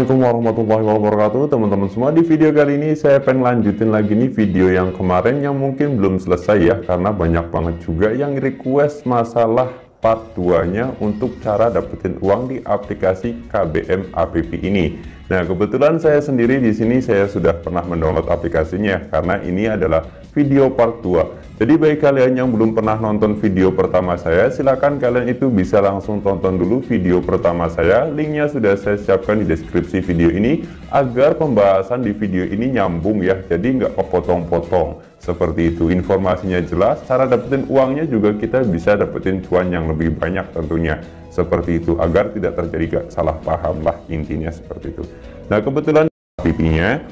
Assalamualaikum warahmatullahi wabarakatuh teman-teman semua. Di video kali ini saya pengen lanjutin lagi nih video yang kemarin yang mungkin belum selesai ya, karena banyak banget juga yang request masalah part 2 nya untuk cara dapetin uang di aplikasi KBM App ini. Nah, kebetulan saya sendiri di sini saya sudah pernah mendownload aplikasinya, karena ini adalah video part 2. Jadi bagi kalian yang belum pernah nonton video pertama saya, silakan kalian itu bisa langsung tonton dulu video pertama saya. Linknya sudah saya siapkan di deskripsi video ini, agar pembahasan di video ini nyambung ya, jadi nggak kepotong-potong. Seperti itu, informasinya jelas, cara dapetin uangnya juga kita bisa dapetin cuan yang lebih banyak tentunya. Seperti itu, agar tidak terjadi salah paham lah, intinya seperti itu. Nah, kebetulan pipinya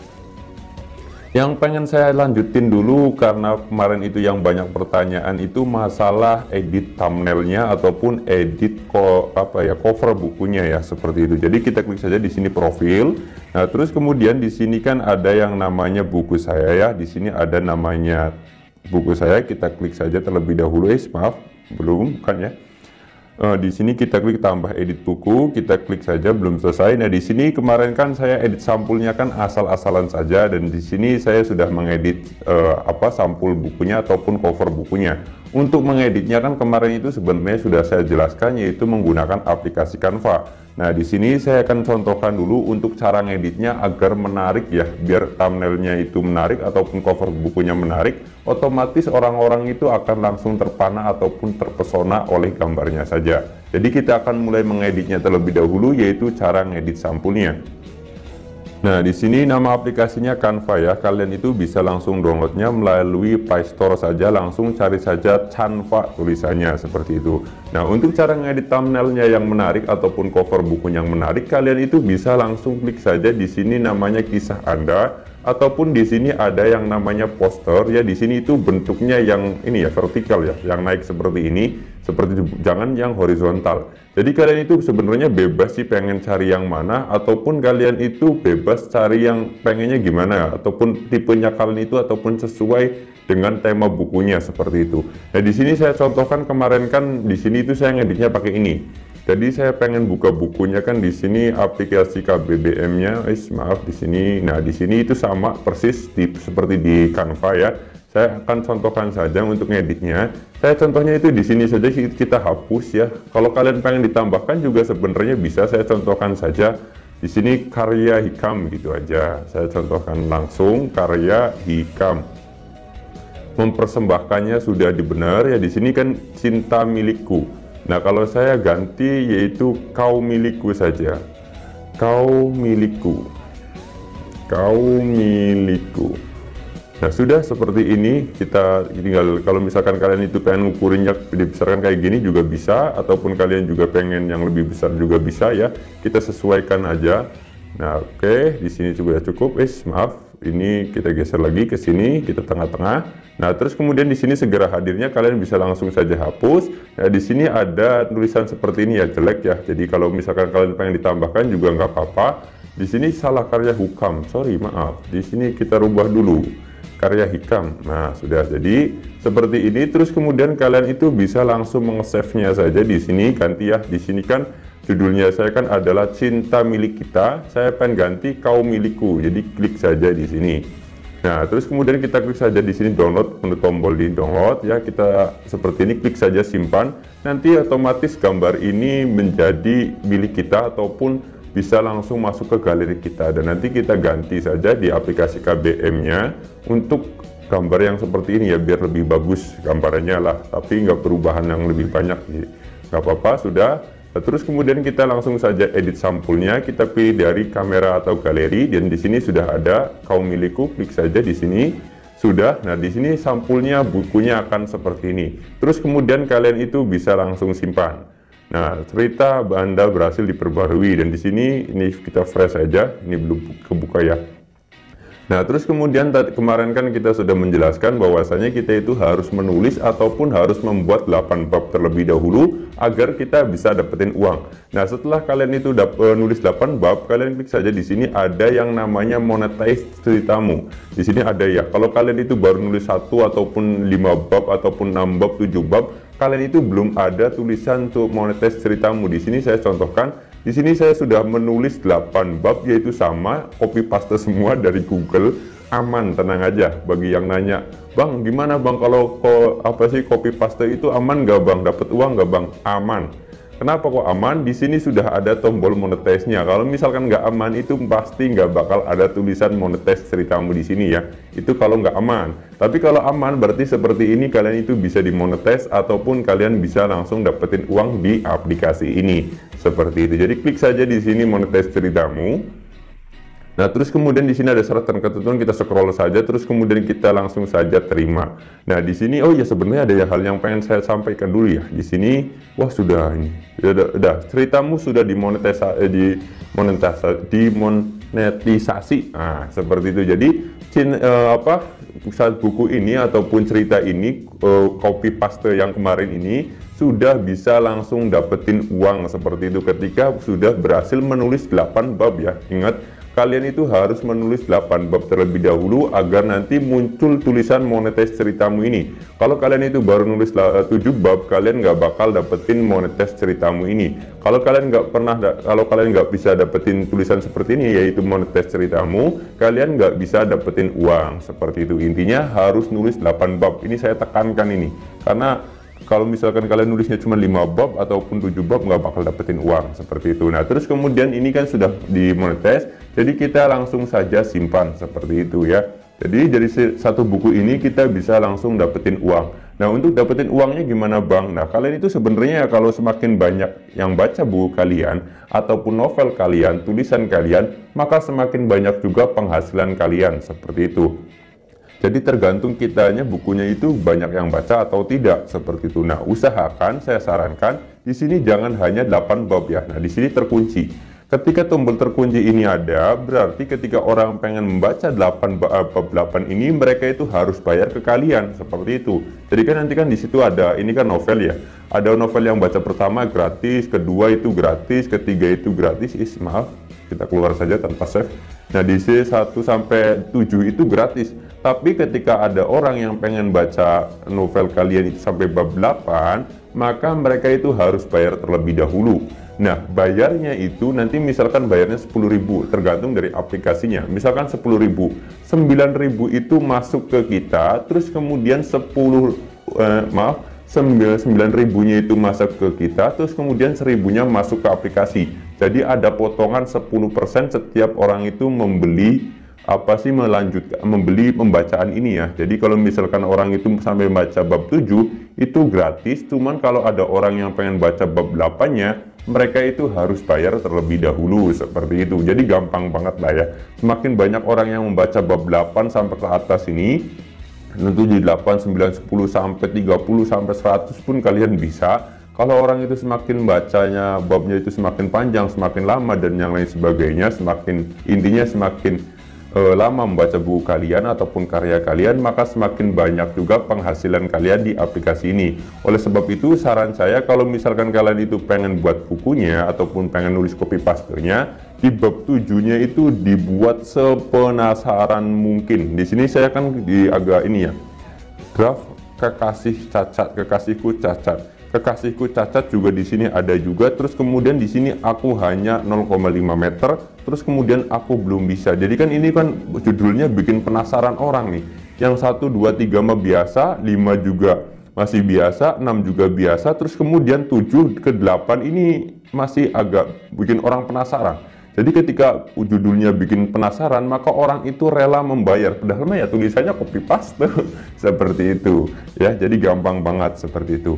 yang pengen saya lanjutin dulu, karena kemarin itu yang banyak pertanyaan itu masalah edit thumbnailnya ataupun edit cover bukunya ya, seperti itu. Jadi kita klik saja di sini profil. Nah, terus kemudian di sini kan ada yang namanya buku saya ya. Di sini ada namanya buku saya, kita klik saja terlebih dahulu. Maaf, belum kan ya. Di sini kita klik tambah edit buku, kita klik saja, belum selesai. Nah, di sini kemarin kan saya edit sampulnya kan asal-asalan saja, dan di sini saya sudah mengedit sampul bukunya ataupun cover bukunya. Untuk mengeditnya kan kemarin itu sebenarnya sudah saya jelaskan, yaitu menggunakan aplikasi Canva. Nah, di sini saya akan contohkan dulu untuk cara ngeditnya agar menarik ya, biar thumbnailnya itu menarik ataupun cover bukunya menarik, otomatis orang-orang itu akan langsung terpana ataupun terpesona oleh gambarnya saja. Jadi kita akan mulai mengeditnya terlebih dahulu, yaitu cara ngedit sampulnya. Nah, di sini nama aplikasinya Canva ya. Kalian itu bisa langsung downloadnya melalui Play Store saja, langsung cari saja Canva tulisannya seperti itu. Nah, untuk cara ngedit thumbnailnya yang menarik ataupun cover buku yang menarik, kalian itu bisa langsung klik saja di sini namanya kisah Anda, ataupun di sini ada yang namanya poster ya. Di sini itu bentuknya yang ini ya, vertikal ya, yang naik seperti ini, seperti itu, jangan yang horizontal. Jadi kalian itu sebenarnya bebas sih pengen cari yang mana, ataupun kalian itu bebas cari yang pengennya gimana, ataupun tipenya kalian itu ataupun sesuai dengan tema bukunya seperti itu. Nah, di sini saya contohkan kemarin kan di sini itu saya ngeditnya pakai ini. Jadi saya pengen buka bukunya kan di sini aplikasi KBBM-nya, maaf di sini. Nah, di sini itu sama persis seperti di Canva ya. Saya akan contohkan saja untuk ngeditnya. Saya contohnya itu di sini saja kita hapus ya. Kalau kalian pengen ditambahkan juga sebenarnya bisa. Saya contohkan saja di sini karya hikam gitu aja. Saya contohkan langsung karya hikam. Mempersembahkannya sudah dibenar ya. Di sini kan cinta milikku. Nah, kalau saya ganti yaitu kau milikku saja. Kau milikku. Kau milikku. Nah, sudah seperti ini. Kita tinggal, kalau misalkan kalian itu pengen ngukurinnya dibesarkan kayak gini juga bisa, ataupun kalian juga pengen yang lebih besar juga bisa ya. Kita sesuaikan aja. Nah, oke, di sini juga cukup. Maaf, ini kita geser lagi ke sini, kita tengah-tengah. Nah, terus kemudian di sini segera hadirnya kalian bisa langsung saja hapus. Nah, di sini ada tulisan seperti ini ya, jelek ya. Jadi kalau misalkan kalian pengen ditambahkan juga nggak apa-apa. Di sini salah karya hukam, sorry maaf. Di sini kita rubah dulu. Karya hikam. Nah, sudah jadi seperti ini. Terus kemudian kalian itu bisa langsung meng-save-nya saja di sini, ganti ya. Di sini kan judulnya saya kan adalah cinta milik kita. Saya pengen ganti kau milikku. Jadi klik saja di sini. Nah, terus kemudian kita klik saja di sini download, untuk tombol di download ya. Kita seperti ini, klik saja simpan. Nanti otomatis gambar ini menjadi milik kita ataupun bisa langsung masuk ke galeri kita, dan nanti kita ganti saja di aplikasi KBM-nya untuk gambar yang seperti ini ya, biar lebih bagus gambarnya lah, tapi nggak perubahan yang lebih banyak, nggak apa-apa sudah. Nah, terus kemudian kita langsung saja edit sampulnya, kita pilih dari kamera atau galeri, dan di sini sudah ada kau milikku, klik saja di sini. Sudah. Nah, di sini sampulnya bukunya akan seperti ini. Terus kemudian kalian itu bisa langsung simpan. Nah, cerita Anda berhasil diperbarui, dan di sini ini kita fresh saja, ini belum kebuka ya. Nah, terus kemudian kemarin kan kita sudah menjelaskan bahwasanya kita itu harus menulis ataupun harus membuat 8 bab terlebih dahulu agar kita bisa dapetin uang. Nah, setelah kalian itu nulis 8 bab, kalian klik saja di sini ada yang namanya monetize ceritamu. Di sini ada ya. Kalau kalian itu baru nulis 1 ataupun 5 bab ataupun 6 bab, 7 bab, kalian itu belum ada tulisan untuk monetize ceritamu. Di sini saya contohkan. Di sini saya sudah menulis 8 bab, yaitu sama, copy paste semua dari Google. Aman, tenang aja. Bagi yang nanya, Bang, gimana Bang kalau copy paste itu aman nggak Bang? Dapat uang nggak Bang? Aman. Kenapa kok aman? Di sini sudah ada tombol monetize-nya. Kalau misalkan nggak aman, itu pasti nggak bakal ada tulisan monetize ceritamu di sini ya. Itu kalau nggak aman. Tapi kalau aman, berarti seperti ini kalian itu bisa dimonetize ataupun kalian bisa langsung dapetin uang di aplikasi ini. Seperti itu. Jadi klik saja di sini monetize ceritamu. Nah, terus kemudian di sini ada syarat dan ketentuan, kita scroll saja, terus kemudian kita langsung saja terima. Nah, di sini oh ya sebenarnya ada hal yang pengen saya sampaikan dulu ya. Di sini wah sudah ini. Udah ceritamu sudah dimonetisasi. Nah, seperti itu. Jadi saat buku ini ataupun cerita ini copy paste yang kemarin ini sudah bisa langsung dapetin uang seperti itu ketika sudah berhasil menulis 8 bab ya. Ingat, kalian itu harus menulis 8 bab terlebih dahulu agar nanti muncul tulisan monetize ceritamu ini. Kalau kalian itu baru nulis 7 bab, kalian nggak bakal dapetin monetize ceritamu ini. Kalau kalian nggak bisa dapetin tulisan seperti ini, yaitu monetize ceritamu, kalian nggak bisa dapetin uang. Seperti itu. Intinya harus nulis 8 bab. Ini saya tekankan ini. Karena kalau misalkan kalian nulisnya cuma 5 bab ataupun 7 bab, nggak bakal dapetin uang seperti itu. Nah, terus kemudian ini kan sudah dimonetize, jadi kita langsung saja simpan seperti itu ya. Jadi dari satu buku ini kita bisa langsung dapetin uang. Nah, untuk dapetin uangnya gimana Bang? Nah, kalian itu sebenarnya kalau semakin banyak yang baca buku kalian ataupun novel kalian, tulisan kalian, maka semakin banyak juga penghasilan kalian seperti itu. Jadi tergantung kitanya bukunya itu banyak yang baca atau tidak seperti itu. Nah, usahakan saya sarankan di sini jangan hanya 8 bab ya. Nah, di sini terkunci. Ketika tombol terkunci ini ada, berarti ketika orang pengen membaca 8 bab 8 ini, mereka itu harus bayar ke kalian seperti itu. Jadi kan nanti kan di situ ada, ini kan novel ya. Ada novel yang baca pertama gratis, kedua itu gratis, ketiga itu gratis. Maaf, kita keluar saja tanpa save. Nah, di sini 1 sampai 7 itu gratis. Tapi ketika ada orang yang pengen baca novel kalian itu sampai bab 8, maka mereka itu harus bayar terlebih dahulu. Nah, bayarnya itu nanti misalkan bayarnya 10.000, tergantung dari aplikasinya. Misalkan 10.000, 9.000 itu masuk ke kita, terus kemudian 9.000-nya itu masuk ke kita, terus kemudian 1.000-nya masuk ke aplikasi. Jadi ada potongan 10% setiap orang itu membeli membeli pembacaan ini ya. Jadi kalau misalkan orang itu sampai baca bab 7 itu gratis, cuman kalau ada orang yang pengen baca bab 8-nya, mereka itu harus bayar terlebih dahulu seperti itu. Jadi gampang banget lah ya. Semakin banyak orang yang membaca bab 8 sampai ke atas ini, tentu di 8, 9, 10 sampai 30 sampai 100 pun kalian bisa. Kalau orang itu semakin bacanya babnya itu semakin panjang, semakin lama dan yang lain sebagainya, intinya semakin lama membaca buku kalian ataupun karya kalian, maka semakin banyak juga penghasilan kalian di aplikasi ini. Oleh sebab itu saran saya, kalau misalkan kalian itu pengen buat bukunya ataupun pengen nulis copy paste-nya, di bab 7-nya itu dibuat sepenasaran mungkin. Di sini saya kan agak ini ya, draft kekasihku cacat. Kekasihku cacat juga di sini ada juga. Terus kemudian di sini aku hanya 0,5 meter. Terus kemudian aku belum bisa. Jadi kan ini kan judulnya bikin penasaran orang nih. Yang 1, 2, 3 mah biasa, 5 juga masih biasa, 6 juga biasa. Terus kemudian 7 ke 8 ini masih agak bikin orang penasaran. Jadi ketika judulnya bikin penasaran, maka orang itu rela membayar. Padahal mah ya tulisannya copy paste seperti itu ya. Jadi gampang banget seperti itu.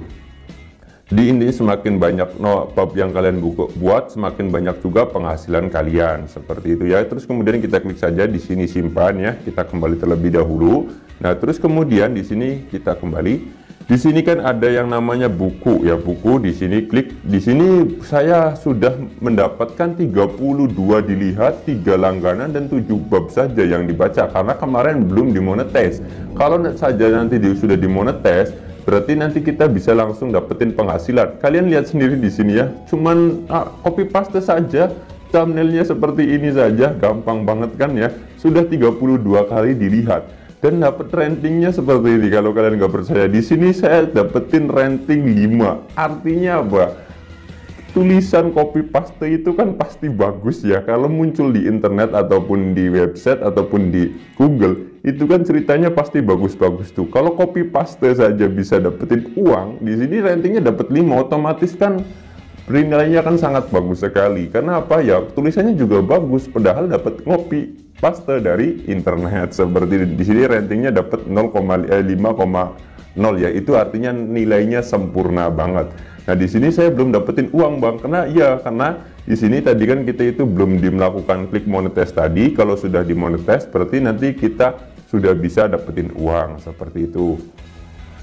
Di ini semakin banyak bab yang kalian buat, semakin banyak juga penghasilan kalian seperti itu ya. Terus kemudian kita klik saja di sini simpan ya. Kita kembali terlebih dahulu. Nah, terus kemudian di sini kita kembali. Di sini kan ada yang namanya buku ya, buku. Di sini klik. Di sini saya sudah mendapatkan 32 dilihat, 3 langganan dan 7 bab saja yang dibaca karena kemarin belum dimonetize. Kalau saja nanti sudah dimonetize, berarti nanti kita bisa langsung dapetin penghasilan. Kalian lihat sendiri di sini ya, cuman copy paste saja, thumbnailnya seperti ini saja, gampang banget kan ya. Sudah 32 kali dilihat dan dapat ratingnya seperti ini. Kalau kalian nggak percaya, di sini saya dapetin rating 5. Artinya apa? tulisan copy paste itu kan pasti bagus ya, kalau muncul di internet ataupun di website ataupun di Google, itu kan ceritanya pasti bagus-bagus tuh. Kalau copy paste saja bisa dapetin uang, di sini ratingnya dapat 5, otomatis kan nilainya kan sangat bagus sekali. Karena apa ya, tulisannya juga bagus, padahal dapat copy paste dari internet. Seperti di sini ratingnya dapat 5,0 ya, itu artinya nilainya sempurna banget. Nah, di sini saya belum dapetin uang, Bang, karena di sini tadi kan kita itu belum melakukan klik monetize tadi. Kalau sudah dimonetize berarti nanti kita sudah bisa dapetin uang seperti itu.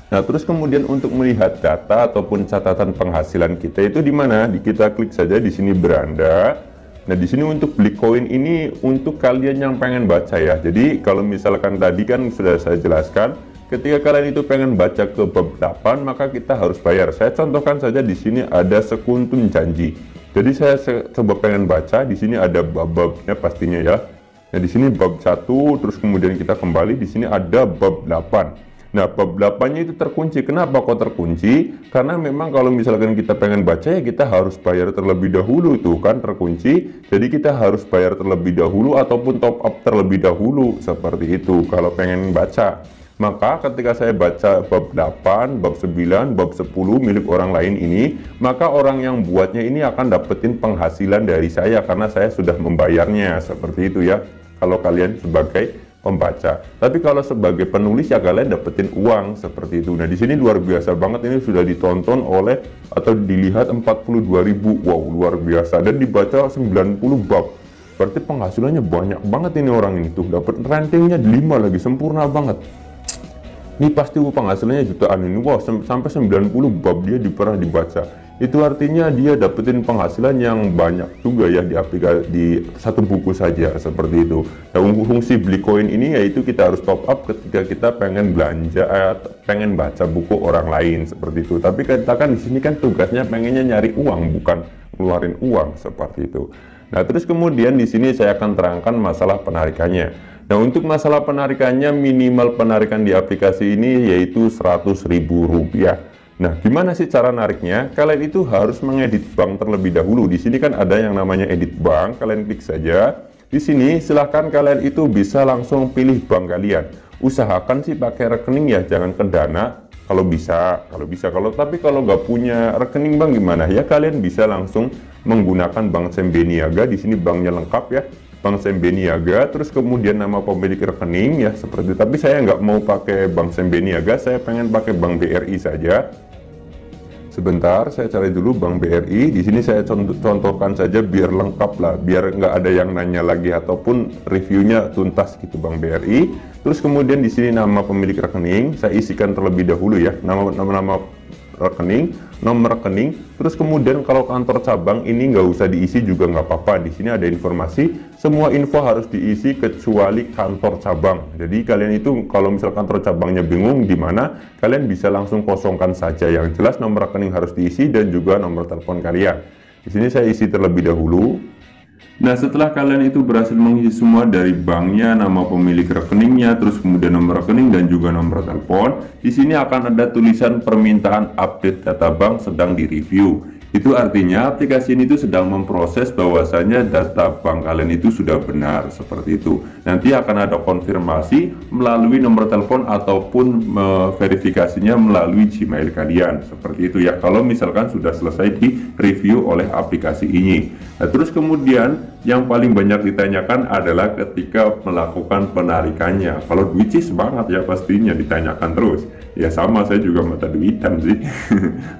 Nah, terus kemudian untuk melihat data ataupun catatan penghasilan kita itu di mana? Kita klik saja di sini beranda. Nah, di sini untuk beli koin ini untuk kalian yang pengen baca ya. Jadi kalau misalkan tadi kan sudah saya jelaskan, ketika kalian itu pengen baca ke bab 8, maka kita harus bayar. Saya contohkan saja di sini ada Sekuntun Janji. Jadi saya coba pengen baca, di sini ada bab-babnya pastinya ya. Nah, di sini bab 1, terus kemudian kita kembali, di sini ada bab 8. Nah, bab 8-nya itu terkunci. Kenapa kok terkunci? Karena memang kalau misalkan kita pengen baca ya kita harus bayar terlebih dahulu, tuh kan terkunci. Jadi kita harus bayar terlebih dahulu ataupun top up terlebih dahulu, seperti itu kalau pengen baca. Maka ketika saya baca bab 8, bab 9, bab 10 milik orang lain ini, maka orang yang buatnya ini akan dapetin penghasilan dari saya karena saya sudah membayarnya, seperti itu ya. Kalau kalian sebagai pembaca, tapi kalau sebagai penulis ya kalian dapetin uang seperti itu. Nah, di sini luar biasa banget, ini sudah ditonton oleh atau dilihat 42.000. Wow, luar biasa, dan dibaca 90 bab. Berarti penghasilannya banyak banget ini orang ini tuh, dapat ratingnya 5 lagi, sempurna banget. Ini pasti penghasilannya jutaan ini. Wow, sampai 90 bab dia pernah dibaca. Itu artinya dia dapetin penghasilan yang banyak juga ya di satu buku saja, seperti itu. Nah, fungsi beli koin ini yaitu kita harus top up ketika kita pengen belanja, pengen baca buku orang lain, seperti itu. Tapi kita kan di sini kan tugasnya pengennya nyari uang, bukan ngeluarin uang, seperti itu. Nah, terus kemudian di sini saya akan terangkan masalah penarikannya. Nah, untuk masalah penarikannya, minimal penarikan di aplikasi ini yaitu Rp100.000. Nah, gimana sih cara nariknya? Kalian itu harus mengedit bank terlebih dahulu. Di sini kan ada yang namanya edit bank, kalian klik saja. Di sini silahkan kalian itu bisa langsung pilih bank kalian. Usahakan sih pakai rekening ya, jangan ke Dana. Kalau bisa. Tapi kalau nggak punya rekening bank gimana? Ya kalian bisa langsung menggunakan Bank SMB Niaga. Di sini banknya lengkap ya. Bank SMB Niaga, terus kemudian nama pemilik rekening ya seperti itu. Tapi saya nggak mau pakai Bank SMB Niaga, saya pengen pakai Bank BRI saja. Sebentar, saya cari dulu Bank BRI. Di sini saya contohkan saja biar lengkap lah, biar nggak ada yang nanya lagi ataupun reviewnya tuntas gitu Bank BRI. Terus kemudian di sini nama pemilik rekening saya isikan terlebih dahulu ya, nama rekening, nomor rekening. Terus kemudian kalau kantor cabang ini nggak usah diisi juga nggak apa-apa. Di sini ada informasi, semua info harus diisi kecuali kantor cabang. Jadi kalian itu kalau misal kantor cabangnya bingung di mana, kalian bisa langsung kosongkan saja. Yang jelas nomor rekening harus diisi dan juga nomor telepon kalian. Di sini saya isi terlebih dahulu. Nah, setelah kalian itu berhasil mengisi semua dari banknya, nama pemilik rekeningnya, terus kemudian nomor rekening dan juga nomor telepon, di sini akan ada tulisan permintaan update data bank sedang direview. Itu artinya aplikasi ini itu sedang memproses bahwasanya data bank kalian itu sudah benar, seperti itu. Nanti akan ada konfirmasi melalui nomor telepon ataupun verifikasinya melalui Gmail kalian, seperti itu ya. Kalau misalkan sudah selesai di review oleh aplikasi ini. Nah, terus kemudian yang paling banyak ditanyakan adalah ketika melakukan penarikannya. Kalau duit sih semangat ya pastinya ditanyakan terus. Ya sama, saya juga mata duitan sih.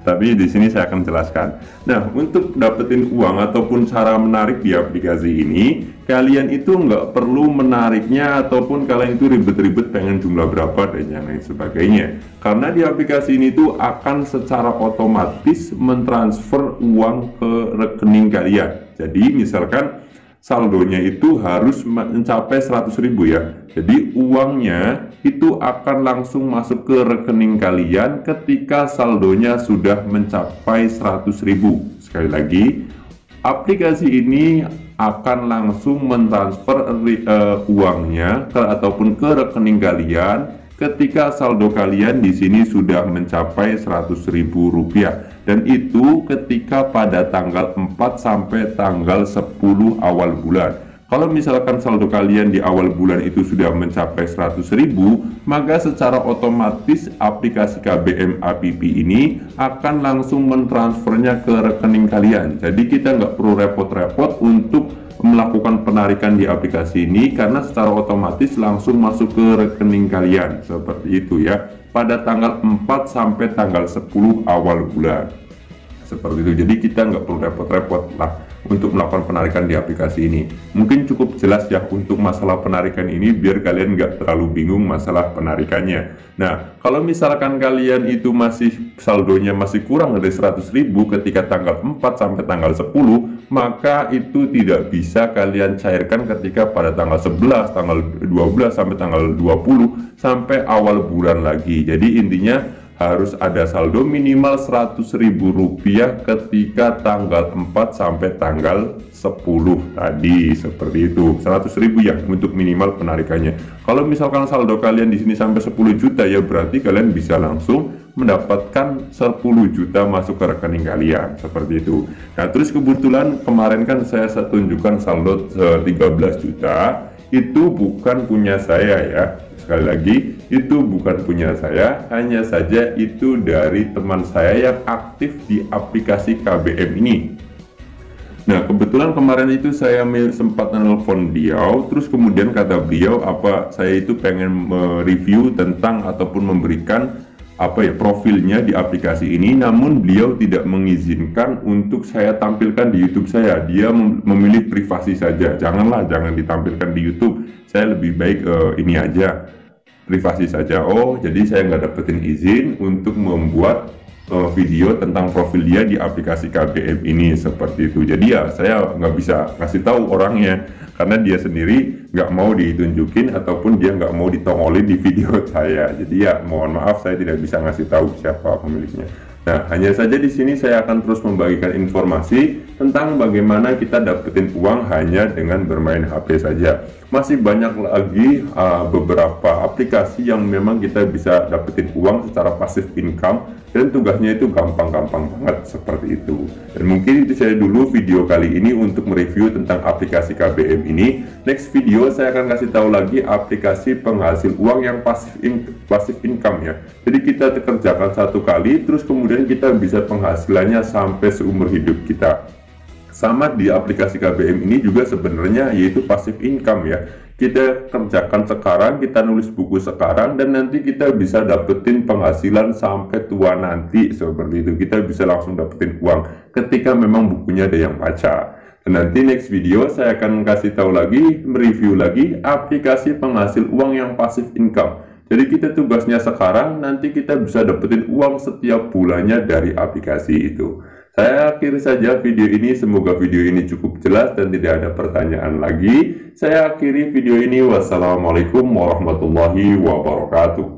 Tapi di sini saya akan jelaskan. Nah, untuk dapetin uang ataupun cara menarik di aplikasi ini, kalian itu nggak perlu menariknya ataupun kalian itu ribet-ribet pengen jumlah berapa dan yang lain sebagainya. Karena di aplikasi ini tuh akan secara otomatis mentransfer uang ke rekening kalian. Jadi misalkan saldonya itu harus mencapai 100.000 ya. Jadi uangnya itu akan langsung masuk ke rekening kalian ketika saldonya sudah mencapai 100.000. Sekali lagi, aplikasi ini akan langsung mentransfer uangnya ataupun ke rekening kalian ketika saldo kalian di sini sudah mencapai Rp100.000, dan itu ketika pada tanggal 4 sampai tanggal 10 awal bulan. Kalau misalkan saldo kalian di awal bulan itu sudah mencapai 100.000, maka secara otomatis aplikasi KBM App ini akan langsung mentransfernya ke rekening kalian. Jadi kita nggak perlu repot-repot untuk melakukan penarikan di aplikasi ini, karena secara otomatis langsung masuk ke rekening kalian seperti itu ya, pada tanggal 4 sampai tanggal 10 awal bulan seperti itu. Jadi kita nggak perlu repot-repot lah untuk melakukan penarikan di aplikasi ini. Mungkin cukup jelas ya untuk masalah penarikan ini, biar kalian nggak terlalu bingung masalah penarikannya. Nah, kalau misalkan kalian itu masih saldonya masih kurang dari 100.000 ketika tanggal 4 sampai tanggal 10, maka itu tidak bisa kalian cairkan ketika pada tanggal 11, tanggal 12 sampai tanggal 20 sampai awal bulan lagi. Jadi intinya harus ada saldo minimal Rp100.000 ketika tanggal 4 sampai tanggal 10 tadi, seperti itu. 100.000 ya untuk minimal penarikannya. Kalau misalkan saldo kalian di sini sampai 10 juta ya, berarti kalian bisa langsung mendapatkan 10 juta masuk ke rekening kalian seperti itu. Nah, terus kebetulan kemarin kan saya tunjukkan saldo 13 juta, itu bukan punya saya ya. Sekali lagi, itu bukan punya saya, hanya saja itu dari teman saya yang aktif di aplikasi KBM ini. Nah, kebetulan kemarin itu saya sempat menelpon beliau, terus kemudian kata beliau saya itu pengen mereview tentang ataupun memberikan profilnya di aplikasi ini, namun beliau tidak mengizinkan untuk saya tampilkan di YouTube saya. Dia memilih privasi saja, jangan ditampilkan di YouTube, saya lebih baik ini aja, privasi saja. Oh, jadi saya nggak dapetin izin untuk membuat video tentang profil dia di aplikasi KBM ini seperti itu. Jadi ya saya nggak bisa kasih tahu orangnya, karena dia sendiri nggak mau ditunjukin ataupun dia nggak mau ditongolin di video saya. Jadi ya mohon maaf, saya tidak bisa ngasih tahu siapa pemiliknya. Nah, hanya saja di sini saya akan terus membagikan informasi tentang bagaimana kita dapetin uang hanya dengan bermain HP saja. Masih banyak lagi beberapa aplikasi yang memang kita bisa dapetin uang secara passive income, dan tugasnya itu gampang-gampang banget seperti itu. Dan mungkin itu saya dulu video kali ini untuk mereview tentang aplikasi KBM ini. Next video saya akan kasih tahu lagi aplikasi penghasil uang yang passive income ya. Jadi kita kerjakan satu kali, terus kemudian kita bisa penghasilannya sampai seumur hidup kita. Sama di aplikasi KBM ini juga sebenarnya yaitu passive income ya. Kita kerjakan sekarang, kita nulis buku sekarang, dan nanti kita bisa dapetin penghasilan sampai tua nanti seperti itu. Kita bisa langsung dapetin uang ketika memang bukunya ada yang baca. Dan nanti next video saya akan kasih tahu lagi, mereview lagi aplikasi penghasil uang yang passive income. Jadi kita tugasnya sekarang, nanti kita bisa dapetin uang setiap bulannya dari aplikasi itu. Saya akhiri saja video ini, semoga video ini cukup jelas dan tidak ada pertanyaan lagi. Saya akhiri video ini, wassalamualaikum warahmatullahi wabarakatuh.